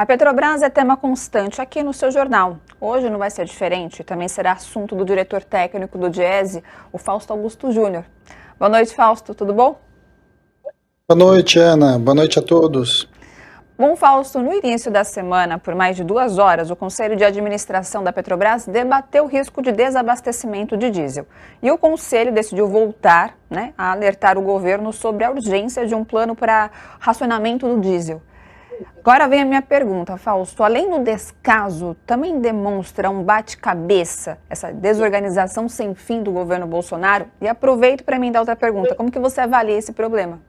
A Petrobras é tema constante aqui no seu jornal. Hoje não vai ser diferente, também será assunto do diretor técnico do Diese, o Fausto Augusto Júnior. Boa noite, Fausto, tudo bom? Boa noite, Ana. Boa noite a todos. Bom, Fausto, no início da semana, por mais de 2 horas, o Conselho de Administração da Petrobras debateu o risco de desabastecimento de diesel. E o Conselho decidiu voltar, a alertar o governo sobre a urgência de um plano para racionamento do diesel. Agora vem a minha pergunta, Fausto. Além do descaso, também demonstra um bate-cabeça, essa desorganização sem fim do governo Bolsonaro? E aproveito para mim dar outra pergunta. Como que você avalia esse problema?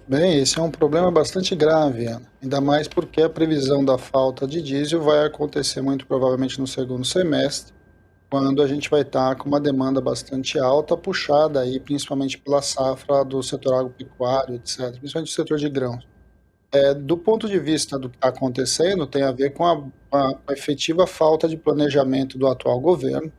Bem, esse é um problema bastante grave, Ana. Ainda mais porque a previsão da falta de diesel vai acontecer muito provavelmente no segundo semestre, quando a gente vai estar com uma demanda bastante alta, puxada aí principalmente pela safra do setor agropecuário, etc., principalmente o setor de grãos. Do ponto de vista do que está acontecendo, tem a ver com a efetiva falta de planejamento do atual governo,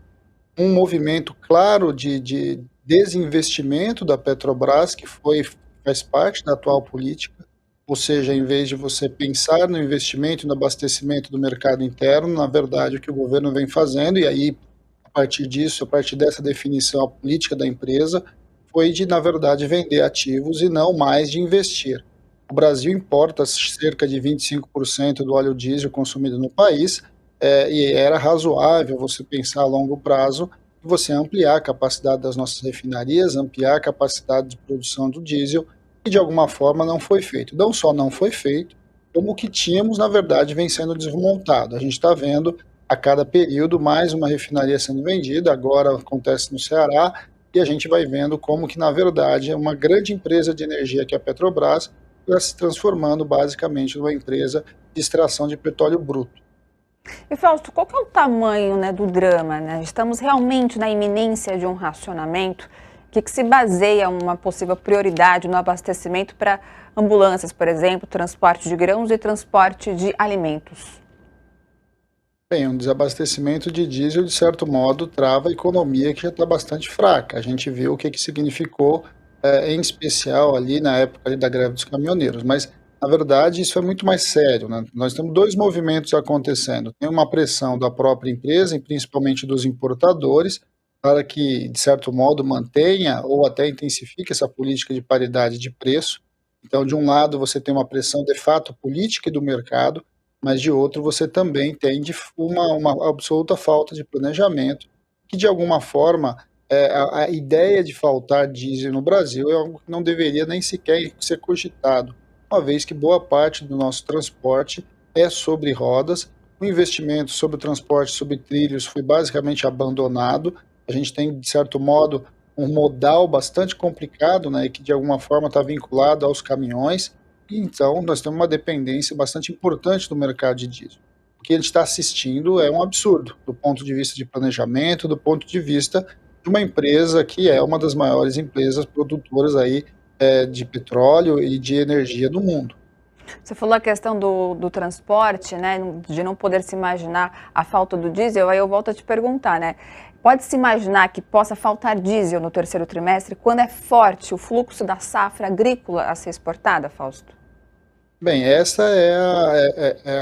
um movimento claro de desinvestimento da Petrobras, que faz parte da atual política, ou seja, em vez de você pensar no investimento e no abastecimento do mercado interno, na verdade, o que o governo vem fazendo, e aí, a partir disso, a partir dessa definição, a política da empresa, foi de, na verdade, vender ativos e não mais de investir. O Brasil importa cerca de 25% do óleo diesel consumido no país, e era razoável você pensar a longo prazo e você ampliar a capacidade das nossas refinarias, ampliar a capacidade de produção do diesel, e de alguma forma não foi feito. Não só não foi feito, como o que tínhamos, na verdade, vem sendo desmontado. A gente está vendo a cada período mais uma refinaria sendo vendida, agora acontece no Ceará, e a gente vai vendo como que, na verdade, é uma grande empresa de energia que é a Petrobras está se transformando basicamente numa empresa de extração de petróleo bruto. E, Fausto, qual que é o tamanho, do drama, Estamos realmente na iminência de um racionamento que se baseia uma possível prioridade no abastecimento para ambulâncias, por exemplo, transporte de grãos e transporte de alimentos. Bem, um desabastecimento de diesel, de certo modo, trava a economia que já está bastante fraca. A gente viu o que significou, em especial ali na época ali da greve dos caminhoneiros, mas na verdade isso é muito mais sério, né? Nós temos dois movimentos acontecendo. Tem uma pressão da própria empresa, e principalmente dos importadores, para que, de certo modo, mantenha ou até intensifique essa política de paridade de preço. Então, de um lado, você tem uma pressão de fato política e do mercado, mas de outro você também tem uma absoluta falta de planejamento, que de alguma forma a ideia de faltar diesel no Brasil é algo que não deveria nem sequer ser cogitado, uma vez que boa parte do nosso transporte é sobre rodas, o investimento sobre o transporte sobre trilhos foi basicamente abandonado, a gente tem, de certo modo, um modal bastante complicado, né, que de alguma forma está vinculado aos caminhões, e então nós temos uma dependência bastante importante do mercado de diesel. O que a gente está assistindo é um absurdo, do ponto de vista de planejamento, do ponto de vista de uma empresa que é uma das maiores empresas produtoras aí, de petróleo e de energia do mundo. Você falou a questão do transporte, de não poder se imaginar a falta do diesel, aí eu volto a te perguntar, pode-se imaginar que possa faltar diesel no terceiro trimestre quando é forte o fluxo da safra agrícola a ser exportada, Fausto? Bem, essa é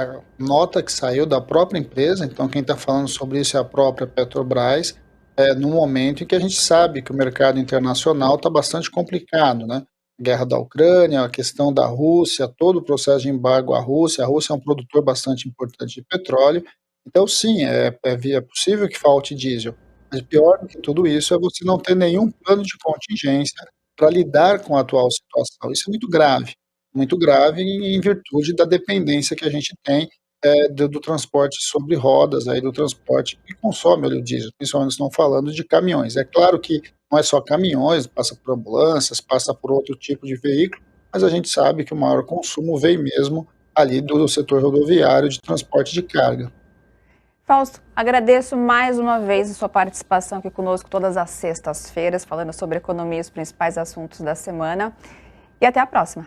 a nota que saiu da própria empresa, então quem está falando sobre isso é a própria Petrobras, no momento em que a gente sabe que o mercado internacional está bastante complicado, né? Guerra da Ucrânia, a questão da Rússia, todo o processo de embargo à Rússia, a Rússia é um produtor bastante importante de petróleo, então sim, é possível que falte diesel, mas pior do que tudo isso é você não ter nenhum plano de contingência para lidar com a atual situação, isso é muito grave em virtude da dependência que a gente tem, do transporte sobre rodas, aí do transporte que consome óleo diesel, principalmente se não falando de caminhões. É claro que não é só caminhões, passa por ambulâncias, passa por outro tipo de veículo, mas a gente sabe que o maior consumo vem mesmo ali do setor rodoviário de transporte de carga. Fausto, agradeço mais uma vez a sua participação aqui conosco todas as sextas-feiras, falando sobre economia e os principais assuntos da semana. E até a próxima.